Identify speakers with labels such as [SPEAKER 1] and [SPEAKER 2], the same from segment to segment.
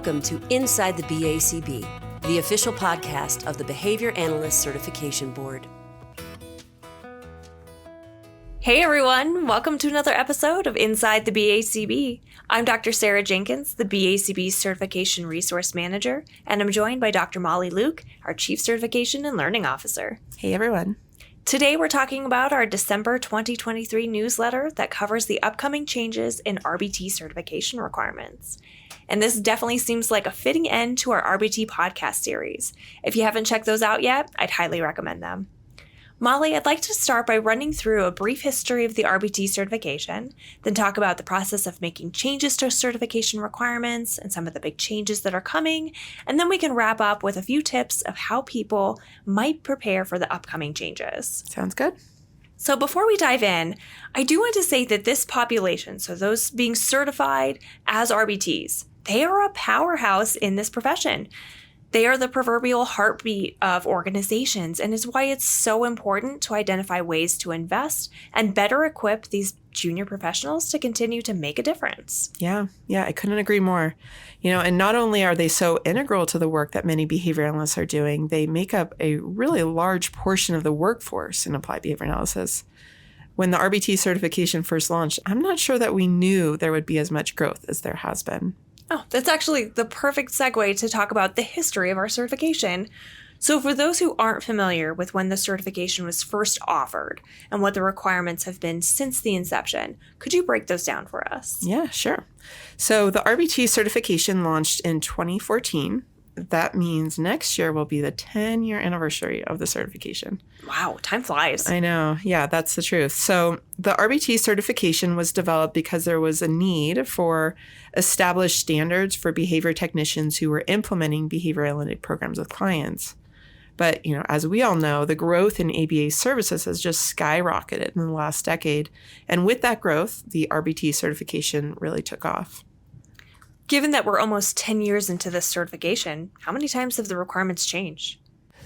[SPEAKER 1] Welcome to Inside the BACB, the official podcast of the Behavior Analyst Certification Board.
[SPEAKER 2] Hey everyone, welcome to another episode of Inside the BACB. I'm Dr. Sarah Jenkins, the BACB Certification Resource Manager, and I'm joined by Dr. Molli Luke, our Chief Certification and Learning Officer.
[SPEAKER 3] Hey everyone.
[SPEAKER 2] Today we're talking about our December 2023 newsletter that covers the upcoming changes in RBT certification requirements. And this definitely seems like a fitting end to our RBT podcast series. If you haven't checked those out yet, I'd highly recommend them. Molli, I'd like to start by running through a brief history of the RBT certification, then talk about the process of making changes to certification requirements and some of the big changes that are coming, and then we can wrap up with a few tips of how people might prepare for the upcoming changes.
[SPEAKER 3] Sounds good.
[SPEAKER 2] So before we dive in, I do want to say that this population, so those being certified as RBTs, they are a powerhouse in this profession. They are the proverbial heartbeat of organizations, and is why it's so important to identify ways to invest and better equip these junior professionals to continue to make a difference.
[SPEAKER 3] Yeah, I couldn't agree more. And not only are they so integral to the work that many behavior analysts are doing, they make up a really large portion of the workforce in applied behavior analysis. When the RBT certification first launched, I'm not sure that we knew there would be as much growth as there has been.
[SPEAKER 2] Oh, that's actually the perfect segue to talk about the history of our certification. So for those who aren't familiar with when the certification was first offered and what the requirements have been since the inception, could you break those down for us?
[SPEAKER 3] Yeah, sure. So the RBT certification launched in 2014. That means next year will be the 10-year anniversary of the certification.
[SPEAKER 2] Wow, time flies.
[SPEAKER 3] I know. Yeah, that's the truth. So the RBT certification was developed because there was a need for established standards for behavior technicians who were implementing behavior analytic programs with clients. But, as we all know, the growth in ABA services has just skyrocketed in the last decade. And with that growth, the RBT certification really took off.
[SPEAKER 2] Given that we're almost 10 years into this certification, how many times have the requirements changed?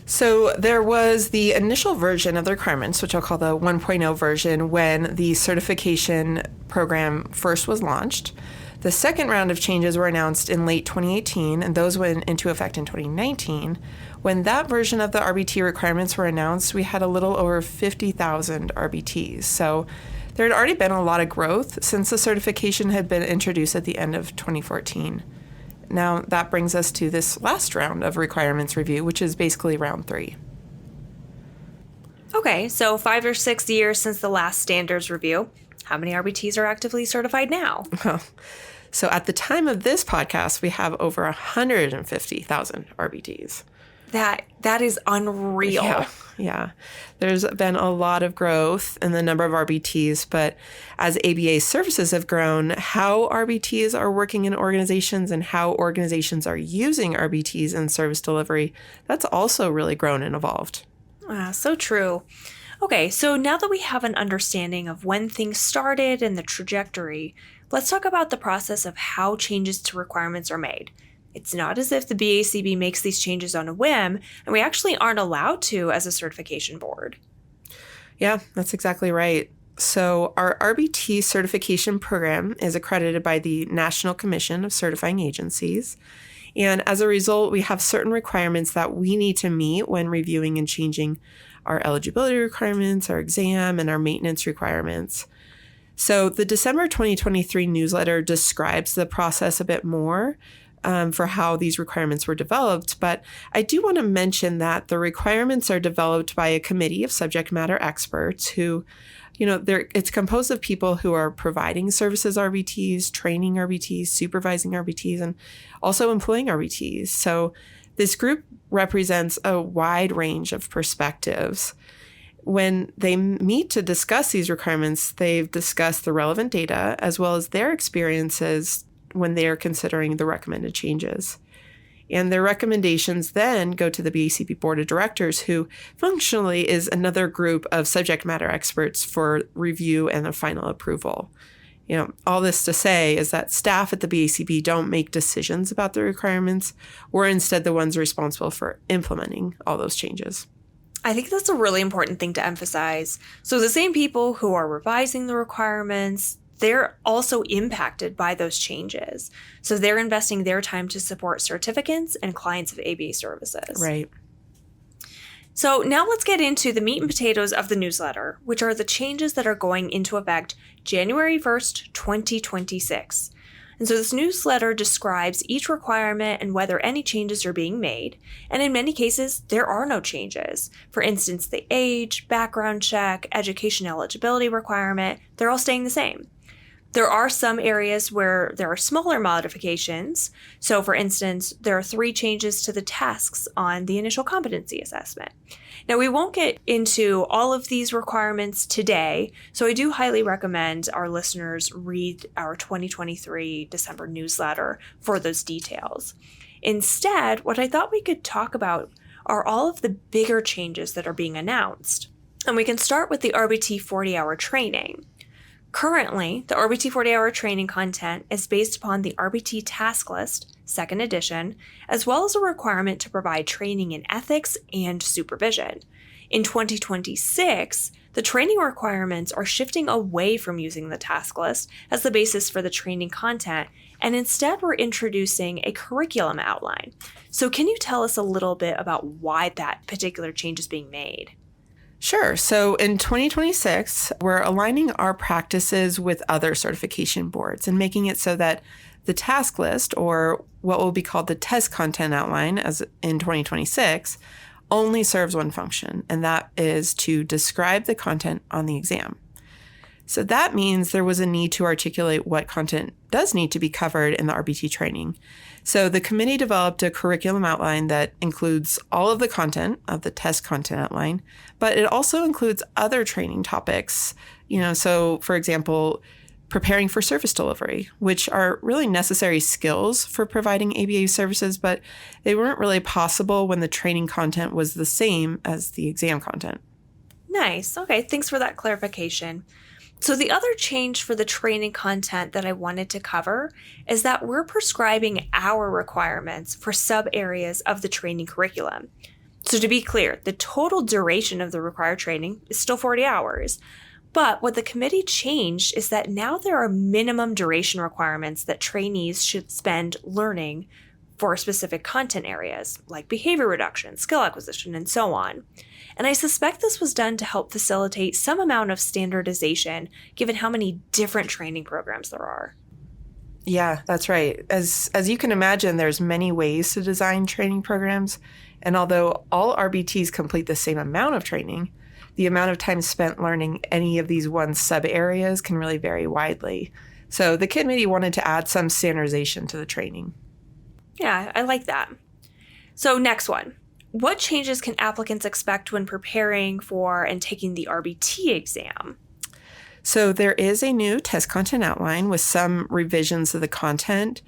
[SPEAKER 3] So there was the initial version of the requirements, which I'll call the 1.0 version, when the certification program first was launched. The second round of changes were announced in late 2018, and those went into effect in 2019. When that version of the RBT requirements were announced, we had a little over 50,000 RBTs. So there had already been a lot of growth since the certification had been introduced at the end of 2014. Now, that brings us to this last round of requirements review, which is basically round 3.
[SPEAKER 2] Okay, so 5 or 6 years since the last standards review. How many RBTs are actively certified now?
[SPEAKER 3] So at the time of this podcast, we have over 150,000 RBTs.
[SPEAKER 2] That is unreal.
[SPEAKER 3] Yeah. There's been a lot of growth in the number of RBTs, but as ABA services have grown, how RBTs are working in organizations and how organizations are using RBTs in service delivery, that's also really grown and evolved.
[SPEAKER 2] So true. Okay, so now that we have an understanding of when things started and the trajectory, let's talk about the process of how changes to requirements are made. It's not as if the BACB makes these changes on a whim, and we actually aren't allowed to as a certification board.
[SPEAKER 3] Yeah, that's exactly right. So our RBT certification program is accredited by the National Commission of Certifying Agencies. And as a result, we have certain requirements that we need to meet when reviewing and changing our eligibility requirements, our exam, and our maintenance requirements. So the December 2023 newsletter describes the process a bit more for how these requirements were developed. But I do want to mention that the requirements are developed by a committee of subject matter experts who, it's composed of people who are providing services RBTs, training RBTs, supervising RBTs, and also employing RBTs. So this group represents a wide range of perspectives. When they meet to discuss these requirements, they've discussed the relevant data as well as their experiences when they are considering the recommended changes. And their recommendations then go to the BACB Board of Directors, who functionally is another group of subject matter experts for review and a final approval. All this to say is that staff at the BACB don't make decisions about the requirements. We're instead the ones responsible for implementing all those changes.
[SPEAKER 2] I think that's a really important thing to emphasize. So the same people who are revising the requirements, they're also impacted by those changes. So they're investing their time to support certificants and clients of ABA services.
[SPEAKER 3] Right.
[SPEAKER 2] So now let's get into the meat and potatoes of the newsletter, which are the changes that are going into effect January 1st, 2026. And so this newsletter describes each requirement and whether any changes are being made. And in many cases, there are no changes. For instance, the age, background check, education eligibility requirement, they're all staying the same. There are some areas where there are smaller modifications. So for instance, there are 3 changes to the tasks on the initial competency assessment. Now, we won't get into all of these requirements today, so I do highly recommend our listeners read our 2023 December newsletter for those details. Instead, what I thought we could talk about are all of the bigger changes that are being announced. And we can start with the RBT 40-hour training. Currently, the RBT 40-hour training content is based upon the RBT Task List, 2nd edition, as well as a requirement to provide training in ethics and supervision. In 2026, the training requirements are shifting away from using the task list as the basis for the training content, and instead we're introducing a curriculum outline. So can you tell us a little bit about why that particular change is being made?
[SPEAKER 3] Sure. So in 2026, we're aligning our practices with other certification boards and making it so that the task list, or what will be called the test content outline as in 2026, only serves one function, and that is to describe the content on the exam. So that means there was a need to articulate what content does need to be covered in the RBT training. So the committee developed a curriculum outline that includes all of the content of the test content outline, but it also includes other training topics. So for example, preparing for service delivery, which are really necessary skills for providing ABA services, but they weren't really possible when the training content was the same as the exam content.
[SPEAKER 2] Nice. Okay, thanks for that clarification. So the other change for the training content that I wanted to cover is that we're prescribing our requirements for sub-areas of the training curriculum. So to be clear, the total duration of the required training is still 40 hours. But what the committee changed is that now there are minimum duration requirements that trainees should spend learning for specific content areas like behavior reduction, skill acquisition, and so on. And I suspect this was done to help facilitate some amount of standardization given how many different training programs there are.
[SPEAKER 3] Yeah, that's right. As you can imagine, there's many ways to design training programs. And although all RBTs complete the same amount of training, the amount of time spent learning any of these one sub-areas can really vary widely. So the committee wanted to add some standardization to the training.
[SPEAKER 2] Yeah, I like that. So next one. What changes can applicants expect when preparing for and taking the RBT exam?
[SPEAKER 3] So there is a new test content outline with some revisions of the content,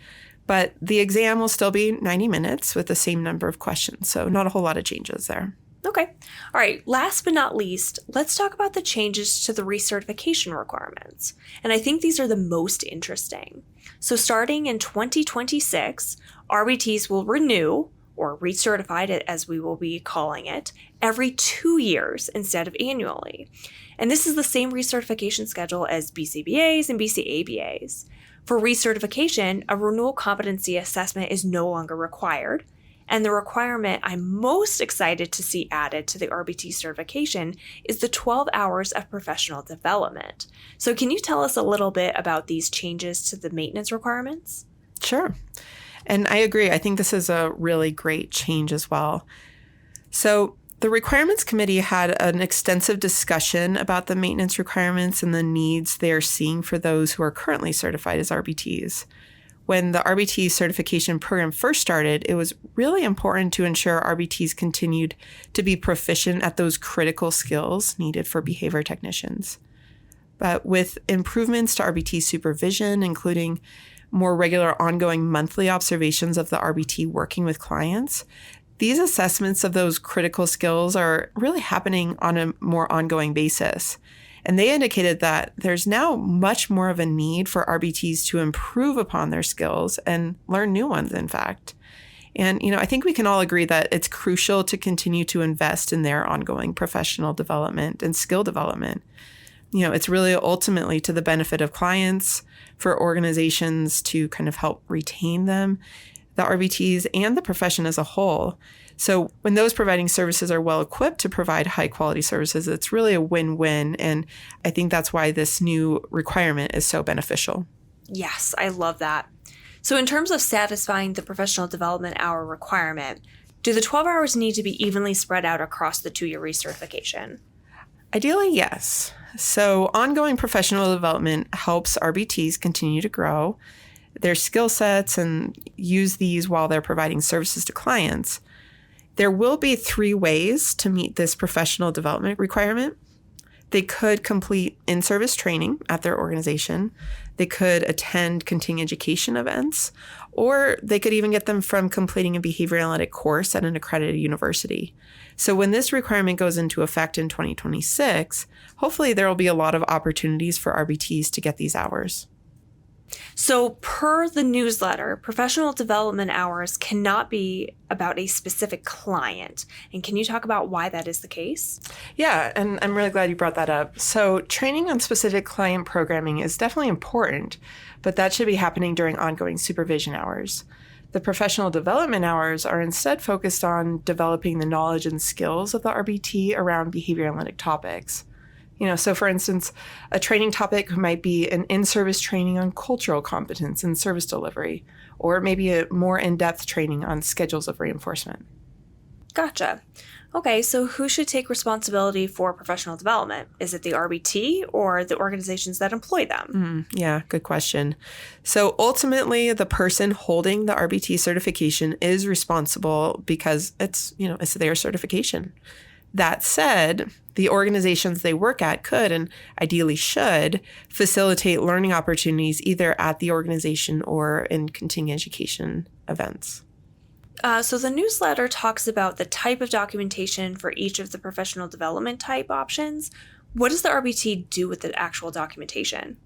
[SPEAKER 3] but the exam will still be 90 minutes with the same number of questions. So not a whole lot of changes there.
[SPEAKER 2] Okay. All right. Last but not least, let's talk about the changes to the recertification requirements. And I think these are the most interesting. So starting in 2026, RBTs will renew, or recertified as we will be calling it, every 2 years instead of annually. And this is the same recertification schedule as BCBAs and BCABAs. For recertification, a renewal competency assessment is no longer required. And the requirement I'm most excited to see added to the RBT certification is the 12 hours of professional development. So can you tell us a little bit about these changes to the maintenance requirements?
[SPEAKER 3] Sure. And I agree. I think this is a really great change as well. So the requirements committee had an extensive discussion about the maintenance requirements and the needs they're seeing for those who are currently certified as RBTs. When the RBT certification program first started, it was really important to ensure RBTs continued to be proficient at those critical skills needed for behavior technicians. But with improvements to RBT supervision, including more regular ongoing monthly observations of the RBT working with clients, these assessments of those critical skills are really happening on a more ongoing basis. And they indicated that there's now much more of a need for RBTs to improve upon their skills and learn new ones, in fact. And, I think we can all agree that it's crucial to continue to invest in their ongoing professional development and skill development. It's really ultimately to the benefit of clients, for organizations to kind of help retain them, the RBTs, and the profession as a whole. So when those providing services are well equipped to provide high quality services, it's really a win-win. And I think that's why this new requirement is so beneficial.
[SPEAKER 2] Yes, I love that. So in terms of satisfying the professional development hour requirement, do the 12 hours need to be evenly spread out across the 2-year recertification?
[SPEAKER 3] Ideally, yes. So ongoing professional development helps RBTs continue to grow their skill sets and use these while they're providing services to clients. There will be 3 ways to meet this professional development requirement. They could complete in-service training at their organization. They could attend continuing education events, or they could even get them from completing a behavior analytic course at an accredited university. So when this requirement goes into effect in 2026, hopefully there will be a lot of opportunities for RBTs to get these hours.
[SPEAKER 2] So per the newsletter, professional development hours cannot be about a specific client. And can you talk about why that is the case?
[SPEAKER 3] Yeah, and I'm really glad you brought that up. So training on specific client programming is definitely important, but that should be happening during ongoing supervision hours. The professional development hours are instead focused on developing the knowledge and skills of the RBT around behavior analytic topics. So for instance, a training topic might be an in-service training on cultural competence and service delivery, or maybe a more in-depth training on schedules of reinforcement.
[SPEAKER 2] Gotcha. Okay, so who should take responsibility for professional development? Is it the RBT or the organizations that employ them?
[SPEAKER 3] Yeah, good question. So ultimately, the person holding the RBT certification is responsible because it's their certification. That said, the organizations they work at could and ideally should facilitate learning opportunities either at the organization or in continuing education events.
[SPEAKER 2] So the newsletter talks about the type of documentation for each of the professional development type options. What does the RBT do with the actual documentation?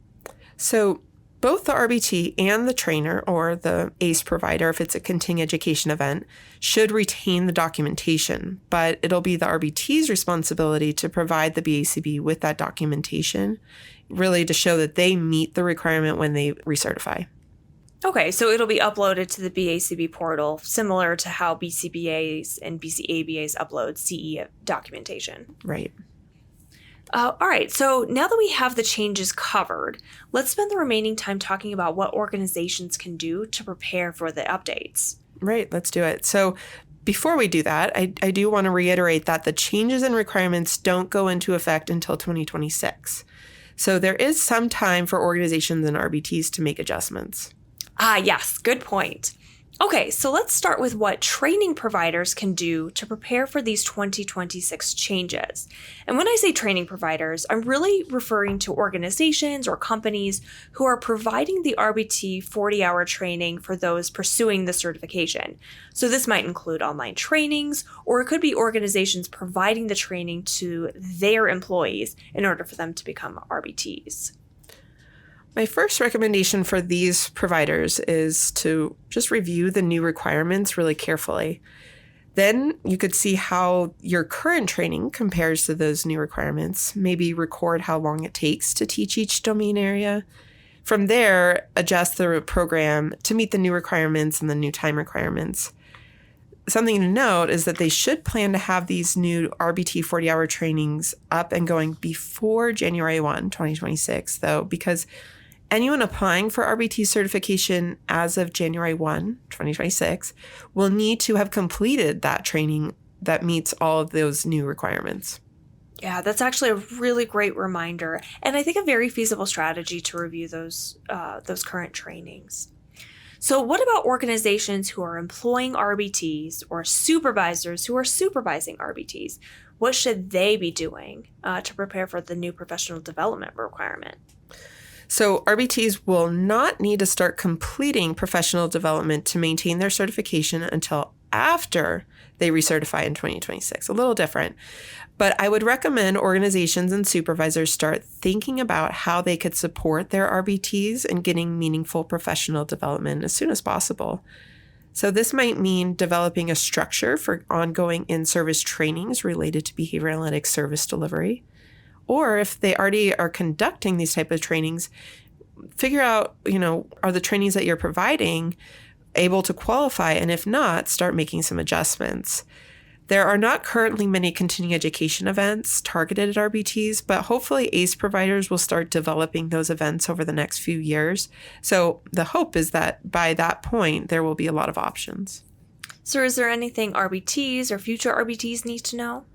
[SPEAKER 3] So both the RBT and the trainer or the ACE provider, if it's a continuing education event, should retain the documentation, but it'll be the RBT's responsibility to provide the BACB with that documentation, really to show that they meet the requirement when they recertify.
[SPEAKER 2] Okay, so it'll be uploaded to the BACB portal, similar to how BCBAs and BCABAs upload CE documentation.
[SPEAKER 3] Right.
[SPEAKER 2] All right, so now that we have the changes covered, let's spend the remaining time talking about what organizations can do to prepare for the updates.
[SPEAKER 3] Right, let's do it. So before we do that, I do want to reiterate that the changes and requirements don't go into effect until 2026. So there is some time for organizations and RBTs to make adjustments.
[SPEAKER 2] Yes, good point. Okay, so let's start with what training providers can do to prepare for these 2026 changes. And when I say training providers, I'm really referring to organizations or companies who are providing the RBT 40-hour training for those pursuing the certification. So this might include online trainings, or it could be organizations providing the training to their employees in order for them to become RBTs.
[SPEAKER 3] My first recommendation for these providers is to just review the new requirements really carefully. Then you could see how your current training compares to those new requirements, maybe record how long it takes to teach each domain area. From there, adjust the program to meet the new requirements and the new time requirements. Something to note is that they should plan to have these new RBT 40-hour trainings up and going before January 1, 2026, though, because anyone applying for RBT certification as of January 1, 2026 will need to have completed that training that meets all of those new requirements.
[SPEAKER 2] Yeah, that's actually a really great reminder, and I think a very feasible strategy to review those current trainings. So what about organizations who are employing RBTs or supervisors who are supervising RBTs? What should they be doing to prepare for the new professional development requirement?
[SPEAKER 3] So RBTs will not need to start completing professional development to maintain their certification until after they recertify in 2026. A little different. But I would recommend organizations and supervisors start thinking about how they could support their RBTs in getting meaningful professional development as soon as possible. So this might mean developing a structure for ongoing in-service trainings related to behavior analytics service delivery, Or if they already are conducting these type of trainings, figure out, are the trainings that you're providing able to qualify? And if not, start making some adjustments. There are not currently many continuing education events targeted at RBTs, but hopefully ACE providers will start developing those events over the next few years. So the hope is that by that point, there will be a lot of options.
[SPEAKER 2] So is there anything RBTs or future RBTs need to know?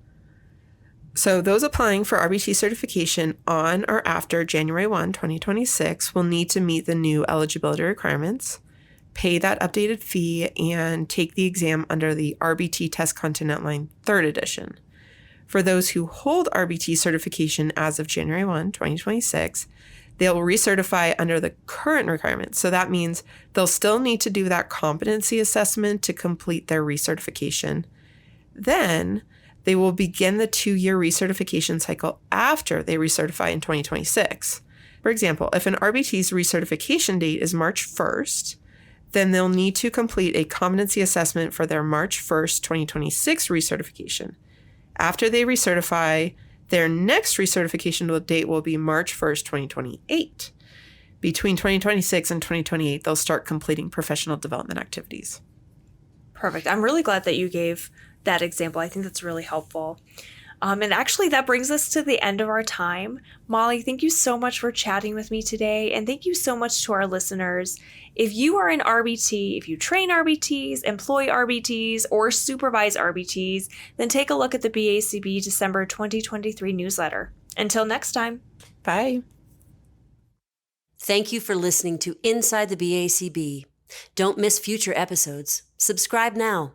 [SPEAKER 3] So those applying for RBT certification on or after January 1, 2026 will need to meet the new eligibility requirements, pay that updated fee, and take the exam under the RBT Test Content Outline 3rd edition. For those who hold RBT certification as of January 1, 2026, they'll recertify under the current requirements. So that means they'll still need to do that competency assessment to complete their recertification. Then they will begin the 2-year recertification cycle after they recertify in 2026. For example, if an RBT's recertification date is March 1st, then they'll need to complete a competency assessment for their March 1st, 2026 recertification. After they recertify, their next recertification date will be March 1st, 2028. Between 2026 and 2028, they'll start completing professional development activities.
[SPEAKER 2] Perfect. I'm really glad that you gave that example. I think that's really helpful. And actually, that brings us to the end of our time. Molli, thank you so much for chatting with me today. And thank you so much to our listeners. If you are an RBT, if you train RBTs, employ RBTs, or supervise RBTs, then take a look at the BACB December 2023 newsletter. Until next time.
[SPEAKER 3] Bye.
[SPEAKER 1] Thank you for listening to Inside the BACB. Don't miss future episodes. Subscribe now.